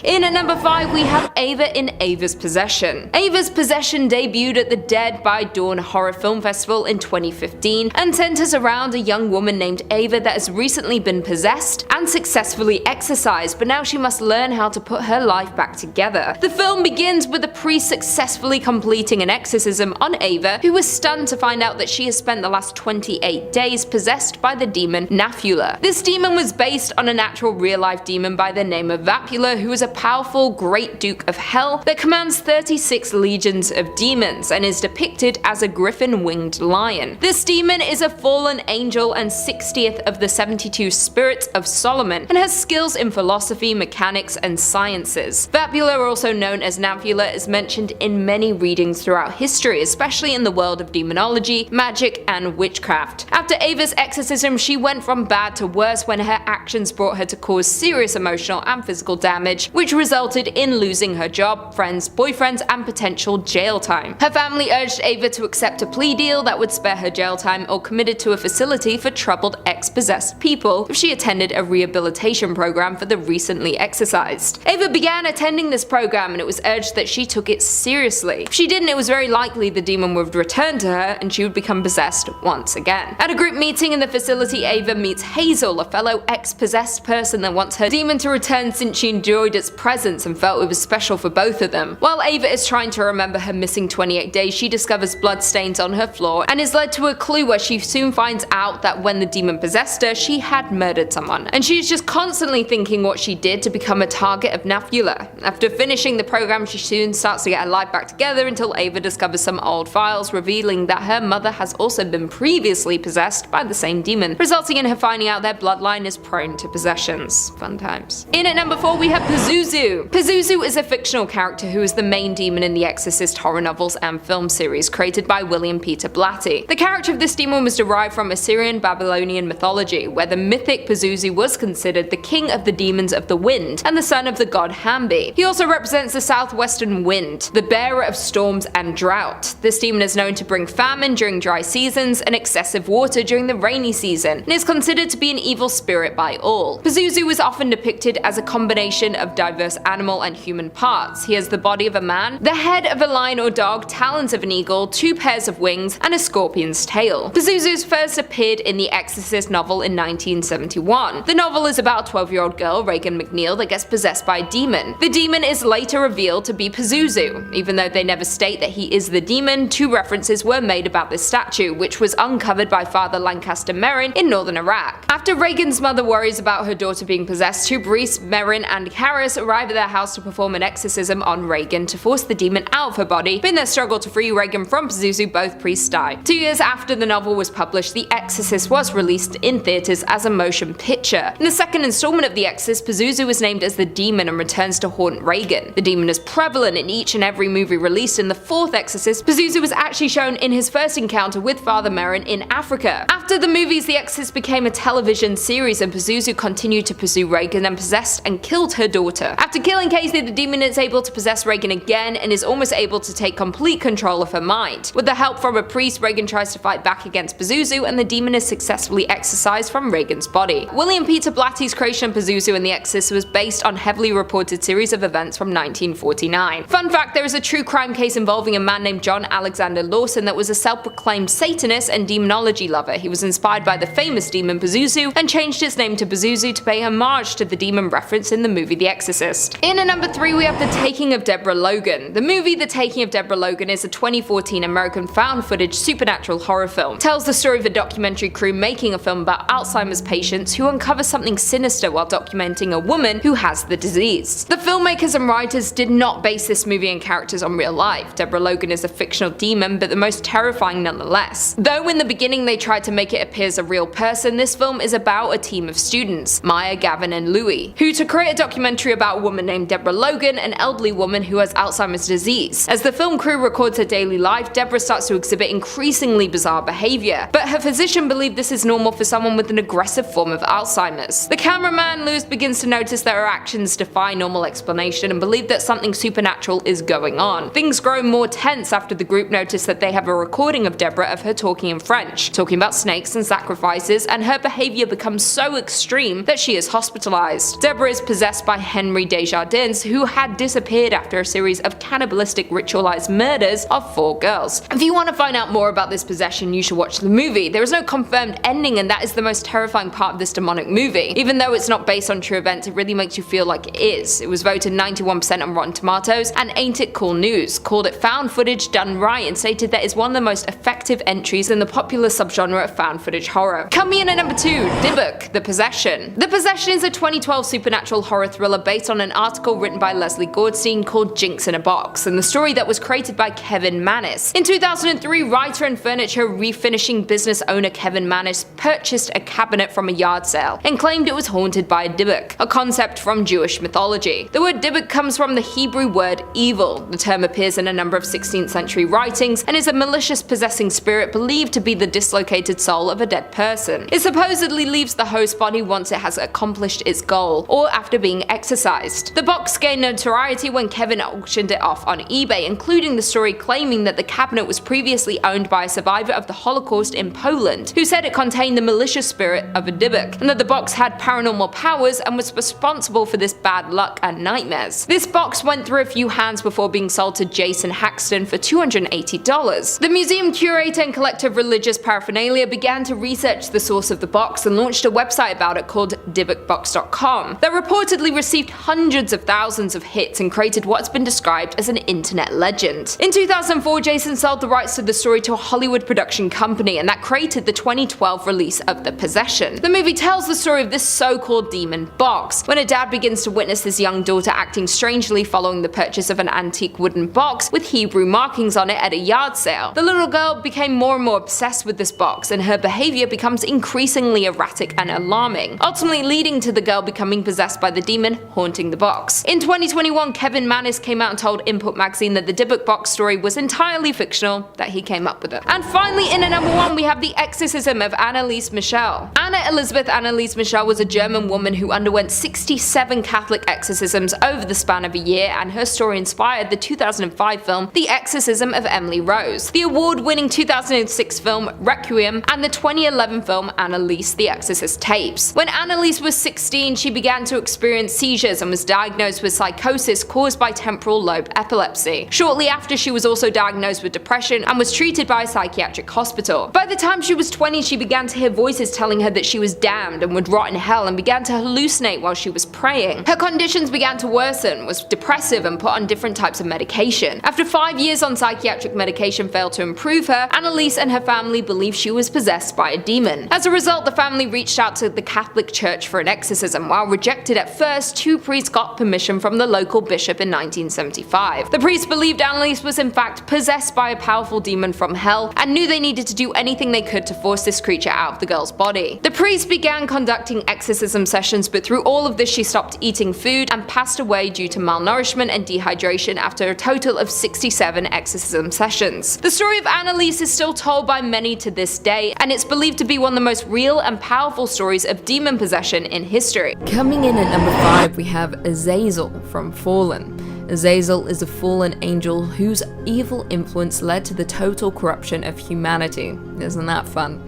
In at number 5 we have Ava in Ava's Possession. Ava's Possession debuted at the Dead by Dawn Horror Film Festival in 2015 and centers around a young woman named Ava that has recently been possessed and successfully exorcised, but now she must learn how to put her life back together. The film begins with a priest successfully completing an exorcism on Ava, who is stunned to find out that she has spent the last 28 days possessed by the demon Naphula. This demon was based on a natural real-life demon by the name of Vapula, who is a powerful Great Duke of Hell that commands 36 legions of demons and is depicted as a griffin-winged lion. This demon is a fallen angel and 60th of the 72 spirits of Solomon and has skills in philosophy, mechanics, and sciences. Vapula, also known as Naphula, is mentioned in many readings throughout history, especially in the world of demonology, magic, and witchcraft. After Ava's exorcism, she went from bad to worse when her actions brought her to cause serious emotional and physical damage, which resulted in losing her job, friends, boyfriends, and potential jail time. Her family urged Ava to accept a plea deal that would spare her jail time or committed to a facility for troubled ex-possessed people if she attended a rehabilitation program for the recently exorcised. Ava began attending this program and it was urged that she took it seriously. If she didn't, it was very likely the demon would return to her and she would become possessed once again. At a group meeting in the facility, Ava meets Hazel, a fellow ex-possessed person that wants her demon to return since she enjoyed its presence and felt it was special for both of them. While Ava is trying to remember her missing 28 days, she discovers bloodstains on her floor and is led to a clue where she soon finds out that when the demon possessed her, she had murdered someone, and she is just constantly thinking what she did to become a target of Naphula. After finishing the program, she soon starts to get her life back together until Ava discovers some old files revealing that her mother has also been previously possessed by the same demon, resulting in her finding out their bloodline is prone to possessions. Fun times. In at number 4 we have Pazuzu. Pazuzu is a fictional character who is the main demon in the Exorcist horror novels and film series created by William Peter Blatty. The character of this demon was derived from Assyrian Babylonian mythology, where the mythic Pazuzu was considered the king of the demons of the wind and the son of the god Hambi. He also represents the southwestern wind, the bearer of storms and drought. This demon is known to bring famine during dry seasons and excessive water during the rainy season, and is considered to be an evil spirit by all. Pazuzu is often depicted as a combination of diverse animal and human parts. He has the body of a man, the head of a lion or dog, talons of an eagle, 2 pairs of wings, and a scorpion's tail. Pazuzu first appeared in the Exorcist novel in 1971. The novel is about a 12-year-old girl, Regan McNeil, that gets possessed by a demon. The demon is later revealed to be Pazuzu. Even though they never state that he is the demon, 2 references were made about this statue, which was uncovered by Father Lancaster Merrin in northern Iraq. After Regan's mother worries about her daughter being possessed, 2 priests, Merrin and Harris, arrive at their house to perform an exorcism on Regan to force the demon out of her body, but in their struggle to free Regan from Pazuzu, both priests die. 2 years after the novel was published, The Exorcist was released in theaters as a motion picture. In the second installment of The Exorcist, Pazuzu is named as the demon and returns to haunt Regan. The demon is prevalent in each and every movie released. In the 4th Exorcist, Pazuzu was actually shown in his first encounter with Father Merrin in Africa. After the movies, The Exorcist became a television series and Pazuzu continued to pursue Regan and possessed and killed her daughter. After killing Casey, the demon is able to possess Regan again and is almost able to take complete control of her mind. With the help from a priest, Regan tries to fight back against Pazuzu and the demon is successfully exorcised from Regan's body. William Peter Blatty's creation of Pazuzu and The Exorcist was based on heavily reported series of events from 1949. Fun fact, there is a true crime case involving a man named John Alexander Lawson that was a self-proclaimed Satanist and demonology lover. He was inspired by the famous demon Pazuzu and changed his name to Pazuzu to pay homage to the demon reference in the movie The Exorcist. In at number 3 we have The Taking of Deborah Logan. The movie The Taking of Deborah Logan is a 2014 American found footage supernatural horror film. It tells the story of a documentary crew making a film about Alzheimer's patients who uncover something sinister while documenting a woman who has the disease. The filmmakers and writers did not base this movie and characters on real life. Deborah Logan is a fictional demon, but the most terrifying nonetheless. Though in the beginning they tried to make it appear as a real person, this film is about a team of students, Maya, Gavin, and Louie, who to create a documentary about a woman named Deborah Logan, an elderly woman who has Alzheimer's disease. As the film crew records her daily life, Deborah starts to exhibit increasingly bizarre behavior, but her physician believed this is normal for someone with an aggressive form of Alzheimer's. The cameraman, Lewis, begins to notice that her actions defy normal explanation and believe that something supernatural is going on. Things grow more tense after the group notice that they have a recording of Deborah of her talking in French, talking about snakes and sacrifices, and her behavior becomes so extreme that she is hospitalized. Deborah is possessed by Henry Henry Desjardins, who had disappeared after a series of cannibalistic ritualized murders of 4 girls. If you want to find out more about this possession, you should watch the movie. There is no confirmed ending, and that is the most terrifying part of this demonic movie. Even though it's not based on true events, it really makes you feel like it is. It was voted 91% on Rotten Tomatoes, and Ain't It Cool News called it found footage done right and stated that it's one of the most effective entries in the popular subgenre of found footage horror. Coming in at number 2, Dybbuk, The Possession. The Possession is a 2012 supernatural horror thriller based on an article written by Leslie Goldstein called Jinx in a Box, and the story that was created by Kevin Mannis. In 2003, writer and furniture refinishing business owner Kevin Mannis purchased a cabinet from a yard sale and claimed it was haunted by a Dybbuk, a concept from Jewish mythology. The word Dybbuk comes from the Hebrew word evil. The term appears in a number of 16th century writings and is a malicious possessing spirit believed to be the dislocated soul of a dead person. It supposedly leaves the host body once it has accomplished its goal, or after being exorcised. The box gained notoriety when Kevin auctioned it off on eBay, including the story claiming that the cabinet was previously owned by a survivor of the Holocaust in Poland, who said it contained the malicious spirit of a Dybbuk, and that the box had paranormal powers and was responsible for this bad luck and nightmares. This box went through a few hands before being sold to Jason Haxton for $280. The museum curator and collector of religious paraphernalia began to research the source of the box and launched a website about it called dybbukbox.com that reportedly received hundreds of thousands of hits and created what's been described as an internet legend. In 2004, Jason sold the rights to the story to a Hollywood production company, and that created the 2012 release of The Possession. The movie tells the story of this so-called demon box, when a dad begins to witness his young daughter acting strangely following the purchase of an antique wooden box with Hebrew markings on it at a yard sale. The little girl became more and more obsessed with this box, and her behavior becomes increasingly erratic and alarming, ultimately leading to the girl becoming possessed by the demon haunting the box. In 2021, Kevin Mannis came out and told Input magazine that the Dybbuk box story was entirely fictional, that he came up with it. And finally, in at number 1, we have The Exorcism of Anneliese Michel. Anna Elisabeth Anneliese Michel was a German woman who underwent 67 Catholic exorcisms over the span of a year, and her story inspired the 2005 film The Exorcism of Emily Rose, the award-winning 2006 film Requiem, and the 2011 film Anneliese the Exorcist Tapes. When Anneliese was 16, she began to experience seizures and was diagnosed with psychosis caused by temporal lobe epilepsy. Shortly after, she was also diagnosed with depression and was treated by a psychiatric hospital. By the time she was 20, she began to hear voices telling her that she was damned and would rot in hell, and began to hallucinate while she was praying. Her conditions began to worsen, was depressive, and put on different types of medication. After 5 years on psychiatric medication failed to improve her, Anneliese and her family believed she was possessed by a demon. As a result, the family reached out to the Catholic Church for an exorcism. While rejected at first, 2 priests got permission from the local bishop in 1975. The priest believed Anneliese was in fact possessed by a powerful demon from hell, and knew they needed to do anything they could to force this creature out of the girl's body. The priest began conducting exorcism sessions, but through all of this she stopped eating food and passed away due to malnourishment and dehydration after a total of 67 exorcism sessions. The story of Anneliese is still told by many to this day, and it's believed to be one of the most real and powerful stories of demon possession in history. Coming in at number 5, we have Azazel from Fallen. Azazel is a fallen angel whose evil influence led to the total corruption of humanity. Isn't that fun?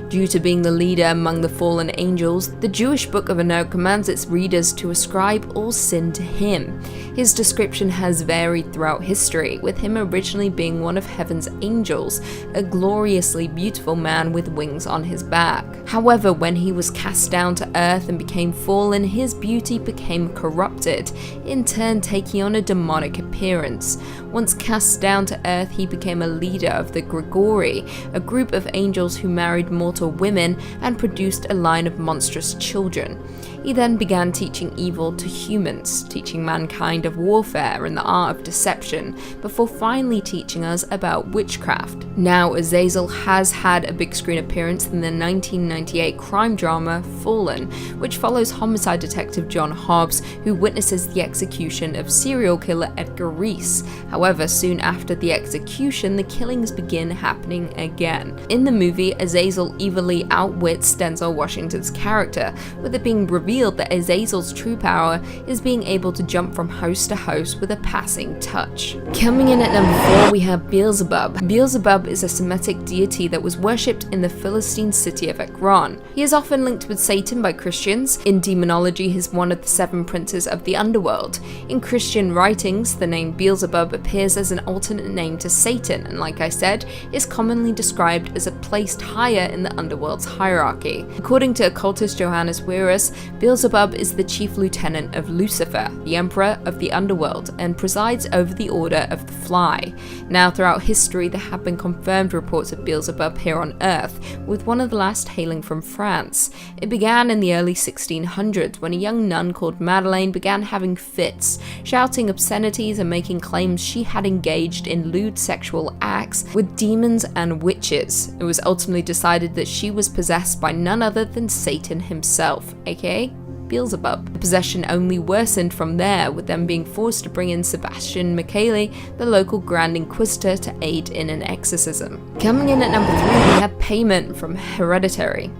Due to being the leader among the fallen angels, the Jewish Book of Enoch commands its readers to ascribe all sin to him. His description has varied throughout history, with him originally being one of heaven's angels, a gloriously beautiful man with wings on his back. However, when he was cast down to earth and became fallen, his beauty became corrupted, in turn taking on a demonic appearance. Once cast down to earth, he became a leader of the Grigori, a group of angels who married mortal women and produced a line of monstrous children. He then began teaching evil to humans, teaching mankind of warfare and the art of deception, before finally teaching us about witchcraft. Now, Azazel has had a big screen appearance in the 1998 crime drama Fallen, which follows homicide detective John Hobbs, who witnesses the execution of serial killer Edgar Reese. However, soon after the execution, the killings begin happening again. In the movie, Azazel evilly outwits Denzel Washington's character, with it being revealed that Azazel's true power is being able to jump from host to host with a passing touch. Coming in at number 4, we have Beelzebub. Beelzebub is a Semitic deity that was worshipped in the Philistine city of Ekron. He is often linked with Satan by Christians. In demonology, he is one of the 7 princes of the underworld. In Christian writings, the name Beelzebub appears as an alternate name to Satan, and like I said, is commonly described as a placed higher in the underworld's hierarchy. According to occultist Johannes Wierus, Beelzebub is the chief lieutenant of Lucifer, the emperor of the underworld, and presides over the Order of the Fly. Now, throughout history, there have been confirmed reports of Beelzebub here on Earth, with one of the last hailing from France. It began in the early 1600s when a young nun called Madeleine began having fits, shouting obscenities and making claims she had engaged in lewd sexual acts with demons and witches. It was ultimately decided that she was possessed by none other than Satan himself, aka Beelzebub. The possession only worsened from there, with them being forced to bring in Sebastian Micheli, the local Grand Inquisitor, to aid in an exorcism. Coming in at number 3, we have Payment from Hereditary.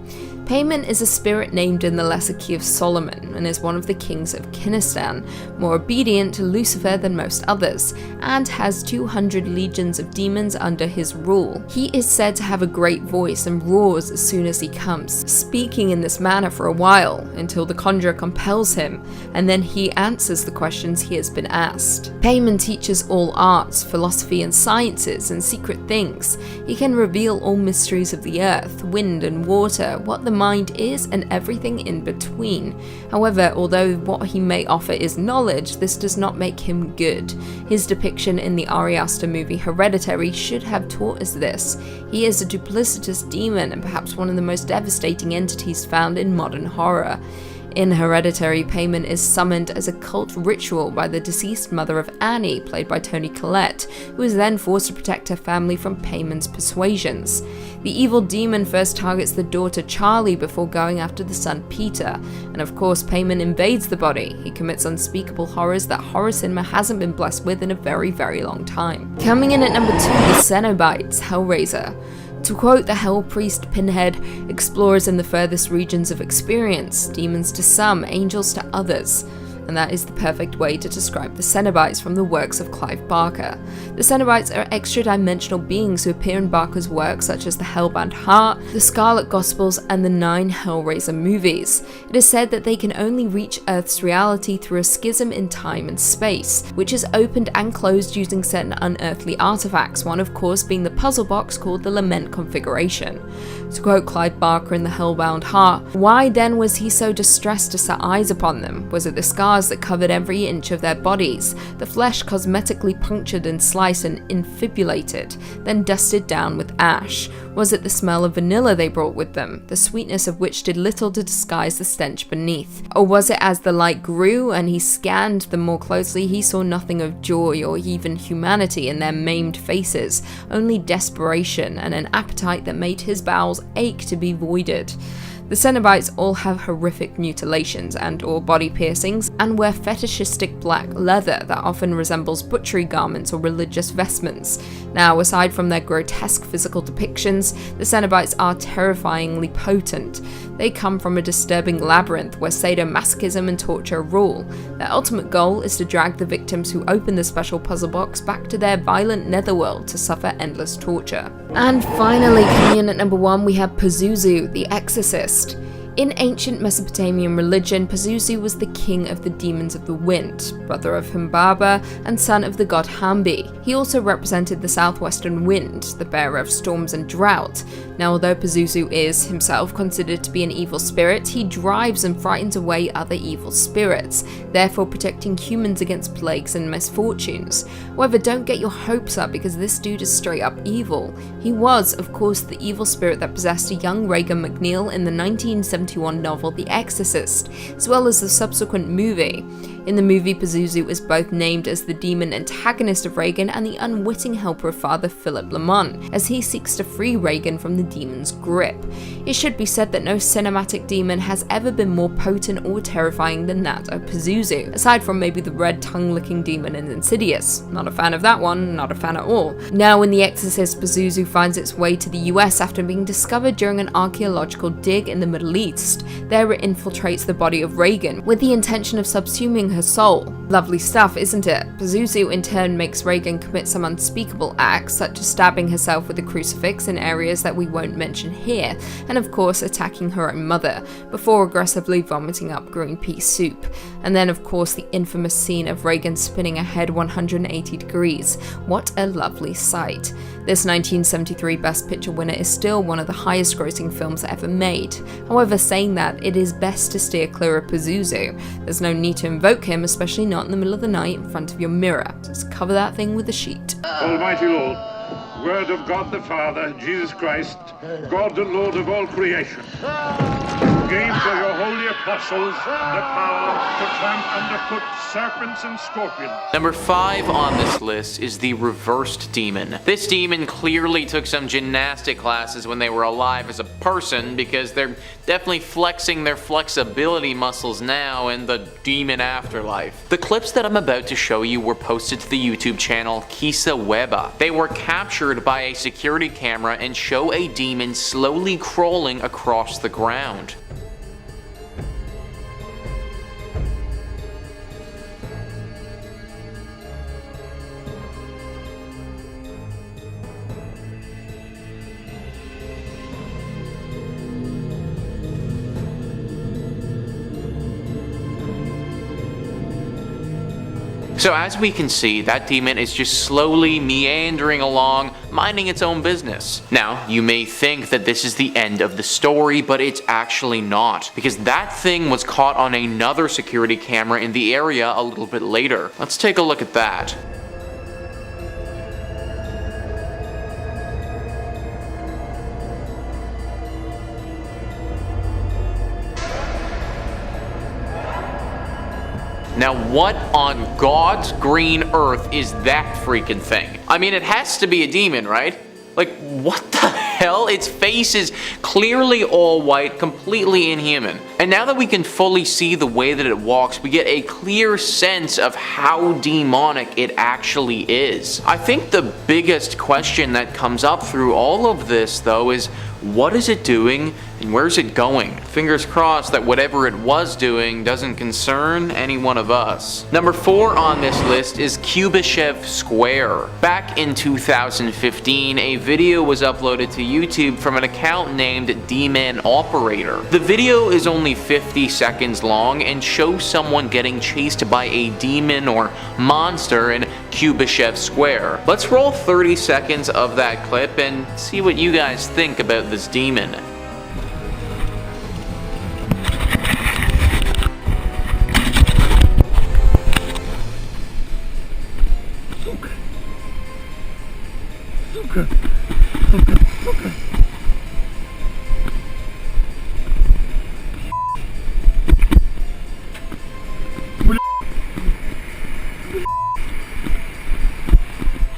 Payment is a spirit named in the Lesser Key of Solomon and is one of the kings of Kinistan, more obedient to Lucifer than most others, and has 200 legions of demons under his rule. He is said to have a great voice and roars as soon as he comes, speaking in this manner for a while, until the conjurer compels him, and then he answers the questions he has been asked. Payment teaches all arts, philosophy and sciences and secret things. He can reveal all mysteries of the earth, wind and water, what the mind is, and everything in between. However, although what he may offer is knowledge, this does not make him good. His depiction in the Ari Aster movie Hereditary should have taught us this. He is a duplicitous demon and perhaps one of the most devastating entities found in modern horror. In Hereditary, Payment is summoned as a cult ritual by the deceased mother of Annie, played by Toni Collette, who is then forced to protect her family from Payment's persuasions. The evil demon first targets the daughter Charlie before going after the son Peter, and of course Payment invades the body. He commits unspeakable horrors that horror cinema hasn't been blessed with in a very, very long time. Coming in at number 2, the Cenobites, Hellraiser. To quote the Hell Priest Pinhead, explorers in the furthest regions of experience, demons to some, angels to others. And that is the perfect way to describe the Cenobites from the works of Clive Barker. The Cenobites are extra-dimensional beings who appear in Barker's works such as The Hellbound Heart, The Scarlet Gospels, and the 9 Hellraiser movies. It is said that they can only reach Earth's reality through a schism in time and space, which is opened and closed using certain unearthly artifacts, one of course being the puzzle box called the Lament Configuration. To quote Clive Barker in The Hellbound Heart, why then was he so distressed to set eyes upon them? Was it the scars that covered every inch of their bodies, the flesh cosmetically punctured and sliced and infibulated, then dusted down with ash? Was it the smell of vanilla they brought with them, the sweetness of which did little to disguise the stench beneath? Or was it as the light grew and he scanned them more closely, he saw nothing of joy or even humanity in their maimed faces, only desperation and an appetite that made his bowels ache to be voided? The Cenobites all have horrific mutilations and or body piercings, and wear fetishistic black leather that often resembles butchery garments or religious vestments. Now, aside from their grotesque physical depictions, the Cenobites are terrifyingly potent. They come from a disturbing labyrinth where sadomasochism and torture rule. Their ultimate goal is to drag the victims who open the special puzzle box back to their violent netherworld to suffer endless torture. And finally, coming in at number 1, we have Pazuzu, the Exorcist. In ancient Mesopotamian religion, Pazuzu was the king of the demons of the wind, brother of Humbaba and son of the god Hambi. He also represented the southwestern wind, the bearer of storms and drought. Now, although Pazuzu is himself considered to be an evil spirit, he drives and frightens away other evil spirits, therefore protecting humans against plagues and misfortunes. However, don't get your hopes up because this dude is straight up evil. He was, of course, the evil spirit that possessed a young Regan MacNeil in the 1971 novel The Exorcist, as well as the subsequent movie. In the movie, Pazuzu is both named as the demon antagonist of Regan and the unwitting helper of Father Philip Lamont, as he seeks to free Regan from the demon's grip. It should be said that no cinematic demon has ever been more potent or terrifying than that of Pazuzu, aside from maybe the red tongue-licking demon in Insidious. Not a fan of that one, not a fan at all. Now in The Exorcist, Pazuzu finds its way to the US after being discovered during an archaeological dig in the Middle East. There it infiltrates the body of Regan, with the intention of subsuming her soul. Lovely stuff, isn't it? Pazuzu in turn makes Regan commit some unspeakable acts, such as stabbing herself with a crucifix in areas that we won't mention here, and of course attacking her own mother, before aggressively vomiting up green pea soup. And then of course the infamous scene of Regan spinning her head 180 degrees. What a lovely sight. This 1973 Best Picture winner is still one of the highest grossing films ever made. However, saying that, it is best to steer clear of Pazuzu. There's no need to invoke him, especially not in the middle of the night in front of your mirror. Just cover that thing with a sheet. Almighty Lord, Word of God the Father, Jesus Christ, God and Lord of all creation, gave to your holy apostles the power to tramp underfoot serpents and scorpions. Number 5 on this list is the Reversed Demon. This demon clearly took some gymnastic classes when they were alive as a person, because they're definitely flexing their flexibility muscles now in the demon afterlife. The clips that I'm about to show you were posted to the YouTube channel Kisa Weba. They were captured by a security camera and show a demon slowly crawling across the ground. So as we can see, that demon is just slowly meandering along, minding its own business. Now, you may think that this is the end of the story, but it's actually not, because that thing was caught on another security camera in the area a little bit later. Let's take a look at that. Now what on God's green earth is that freaking thing? I mean, it has to be a demon, right? Like, what the hell? Its face is clearly all white, completely inhuman. And now that we can fully see the way that it walks, we get a clear sense of how demonic it actually is. I think the biggest question that comes up through all of this, though, is what is it doing and where's it going? Fingers crossed that whatever it was doing doesn't concern any one of us. Number 4 on this list is Kubyshev Square. Back in 2015, a video was uploaded to YouTube from an account named D-Man Operator. The video is only 50 seconds long and shows someone getting chased by a demon or monster in Kubyshev Square. Let's roll 30 seconds of that clip and see what you guys think about this demon.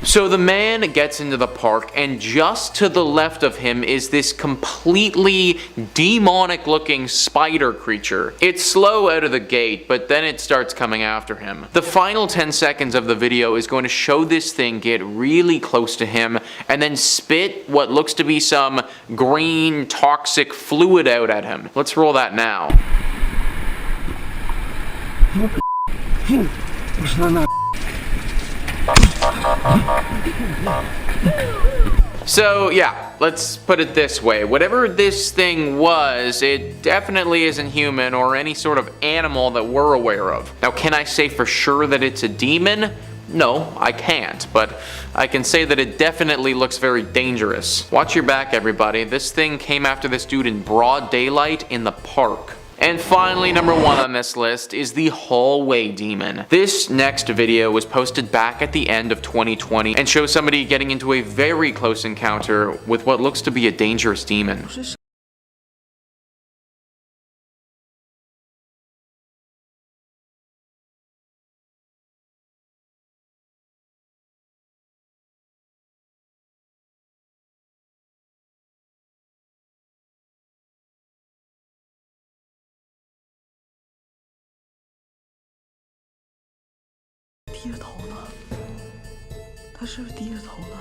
So the man gets into the park, and just to the left of him is this completely demonic looking spider creature. It's slow out of the gate, but then it starts coming after him. The final 10 seconds of the video is going to show this thing get really close to him and then spit what looks to be some green toxic fluid out at him. Let's roll that now. So yeah, let's put it this way. Whatever this thing was, it definitely isn't human or any sort of animal that we're aware of. Now, can I say for sure that it's a demon? No, I can't, but I can say that it definitely looks very dangerous. Watch your back, everybody. This thing came after this dude in broad daylight in the park. And finally, number 1 on this list is the Hallway Demon. This next video was posted back at the end of 2020 and shows somebody getting into a very close encounter with what looks to be a dangerous demon. 低着头呢？他是不是低着头呢？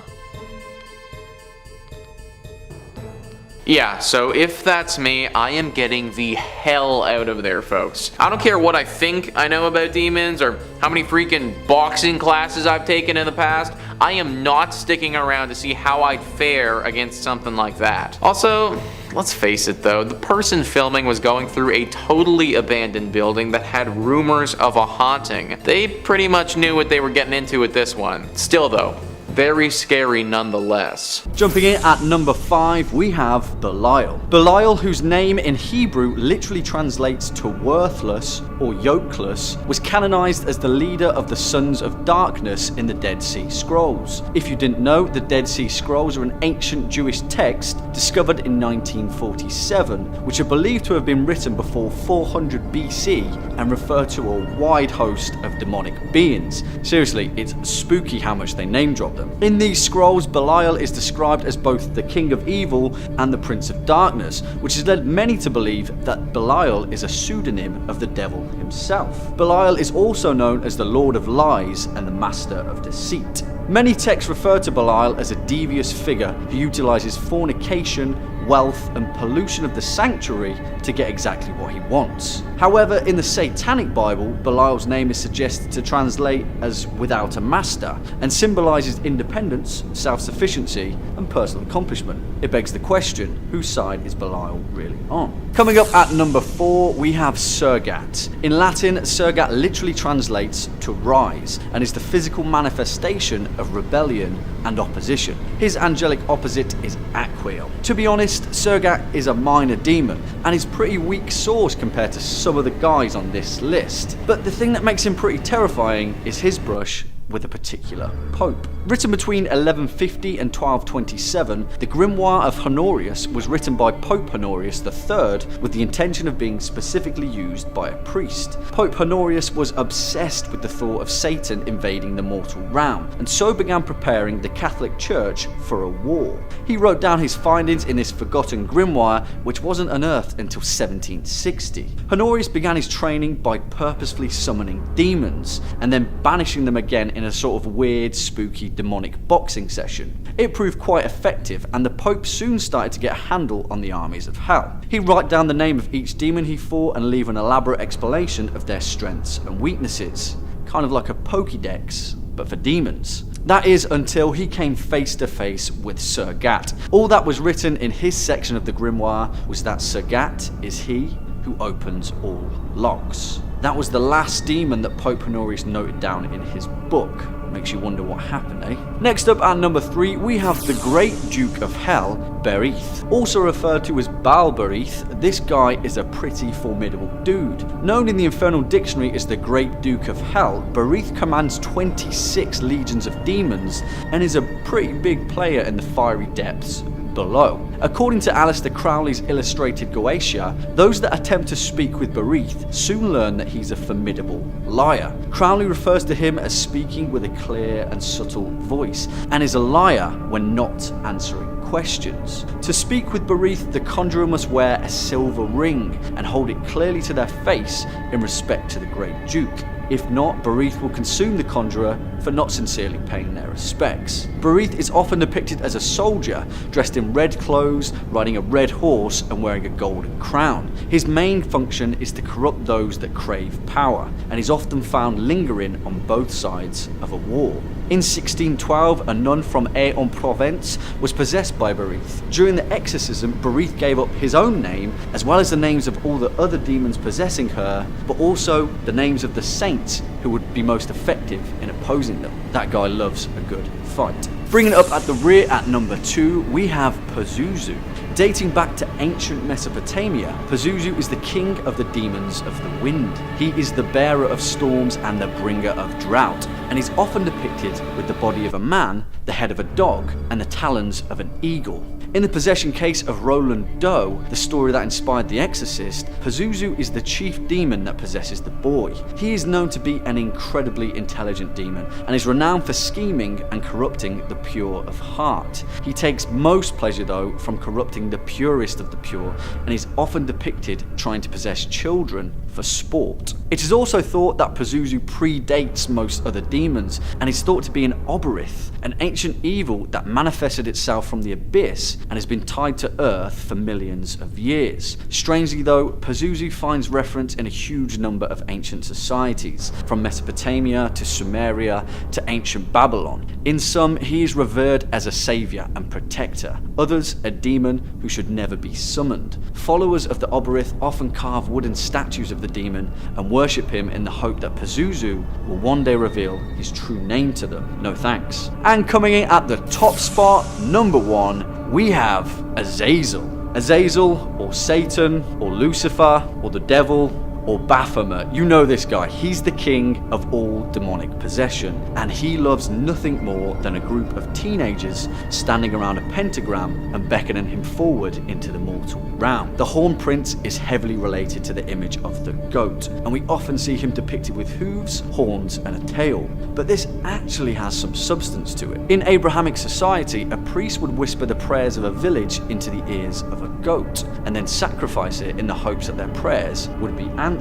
Yeah, so if that's me, I am getting the hell out of there, folks. I don't care what I think I know about demons or how many freaking boxing classes I've taken in the past. I am not sticking around to see how I'd fare against something like that. Also, let's face it though, the person filming was going through a totally abandoned building that had rumors of a haunting. They pretty much knew what they were getting into with this one. Still though, very scary nonetheless. Jumping in at number 5, we have Belial. Belial, whose name in Hebrew literally translates to worthless or yokeless, was canonized as the leader of the Sons of Darkness in the Dead Sea Scrolls. If you didn't know, the Dead Sea Scrolls are an ancient Jewish text discovered in 1947, which are believed to have been written before 400 BC and refer to a wide host of demonic beings. Seriously, it's spooky how much they name drop them. In these scrolls, Belial is described as both the king of evil and the prince of darkness, which has led many to believe that Belial is a pseudonym of the devil himself. Belial is also known as the Lord of Lies and the Master of Deceit. Many texts refer to Belial as a devious figure who utilizes fornication, wealth, and pollution of the sanctuary to get exactly what he wants. However, in the Satanic Bible, Belial's name is suggested to translate as without a master and symbolizes independence, self-sufficiency, and personal accomplishment. It begs the question, whose side is Belial really on? Coming up at number 4, we have Surgat. In Latin, Surgat literally translates to rise and is the physical manifestation of rebellion and opposition. His angelic opposite is Aquiel. To be honest, Surgat is a minor demon and is pretty weak sauce compared to some of the guys on this list. But the thing that makes him pretty terrifying is his brush with a particular pope. Written between 1150 and 1227, the Grimoire of Honorius was written by Pope Honorius III with the intention of being specifically used by a priest. Pope Honorius was obsessed with the thought of Satan invading the mortal realm, and so began preparing the Catholic Church for a war. He wrote down his findings in this forgotten grimoire, which wasn't unearthed until 1760. Honorius began his training by purposefully summoning demons, and then banishing them again in a sort of weird, spooky, demonic boxing session. It proved quite effective, and the Pope soon started to get a handle on the armies of hell. He'd write down the name of each demon he fought and leave an elaborate explanation of their strengths and weaknesses. Kind of like a Pokédex, but for demons. That is until he came face to face with Surgat. All that was written in his section of the grimoire was that Surgat is he who opens all locks. That was the last demon that Pope Honorius noted down in his book. Makes you wonder what happened, eh? Next up at number 3, we have the Great Duke of Hell, Berith. Also referred to as Balberith, this guy is a pretty formidable dude. Known in the Infernal Dictionary as the Great Duke of Hell, Berith commands 26 legions of demons and is a pretty big player in the fiery depths below. According to Aleister Crowley's illustrated Goetia, those that attempt to speak with Berith soon learn that he's a formidable liar. Crowley refers to him as speaking with a clear and subtle voice, and is a liar when not answering questions. To speak with Berith, the conjurer must wear a silver ring and hold it clearly to their face in respect to the Great Duke. If not, Berith will consume the conjurer for not sincerely paying their respects. Berith is often depicted as a soldier, dressed in red clothes, riding a red horse and wearing a golden crown. His main function is to corrupt those that crave power, and is often found lingering on both sides of a war. In 1612, a nun from Aix-en-Provence was possessed by Berith. During the exorcism, Berith gave up his own name, as well as the names of all the other demons possessing her, but also the names of the saints who would be most effective in opposing them. That guy loves a good fight. Bringing it up at the rear at number 2, we have Pazuzu. Dating back to ancient Mesopotamia, Pazuzu is the king of the demons of the wind. He is the bearer of storms and the bringer of drought, and is often depicted with the body of a man, the head of a dog, and the talons of an eagle. In the possession case of Roland Doe, the story that inspired The Exorcist, Pazuzu is the chief demon that possesses the boy. He is known to be an incredibly intelligent demon and is renowned for scheming and corrupting the pure of heart. He takes most pleasure though from corrupting the purest of the pure and is often depicted trying to possess children for sport. It is also thought that Pazuzu predates most other demons and is thought to be an Oberith, an ancient evil that manifested itself from the abyss and has been tied to Earth for millions of years. Strangely though, Pazuzu finds reference in a huge number of ancient societies, from Mesopotamia to Sumeria to ancient Babylon. In some, he is revered as a savior and protector, others a demon who should never be summoned. Followers of the Oberith often carve wooden statues of the demon and worship him in the hope that Pazuzu will one day reveal his true name to them. No thanks. And coming in at the top spot, number 1, we have Azazel. Azazel, or Satan, or Lucifer, or the devil, or Baphomet. You know this guy. He's the king of all demonic possession, and he loves nothing more than a group of teenagers standing around a pentagram and beckoning him forward into the mortal realm. The Horn Prince is heavily related to the image of the goat, and we often see him depicted with hooves, horns, and a tail. But this actually has some substance to it. In Abrahamic society, a priest would whisper the prayers of a village into the ears of a goat, and then sacrifice it in the hopes that their prayers would be answered.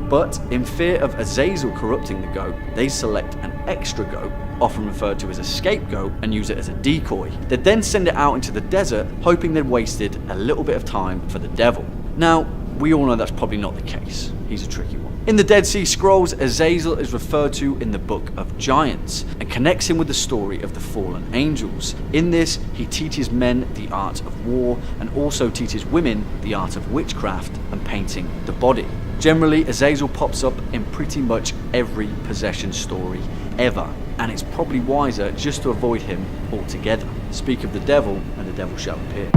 But in fear of Azazel corrupting the goat, they select an extra goat, often referred to as a scapegoat, and use it as a decoy. They'd then send it out into the desert, hoping they'd wasted a little bit of time for the devil. Now, we all know that's probably not the case. He's a tricky one. In the Dead Sea Scrolls, Azazel is referred to in the Book of Giants and connects him with the story of the fallen angels. In this, he teaches men the art of war and also teaches women the art of witchcraft and painting the body. Generally, Azazel pops up in pretty much every possession story ever, and it's probably wiser just to avoid him altogether. Speak of the devil, and the devil shall appear.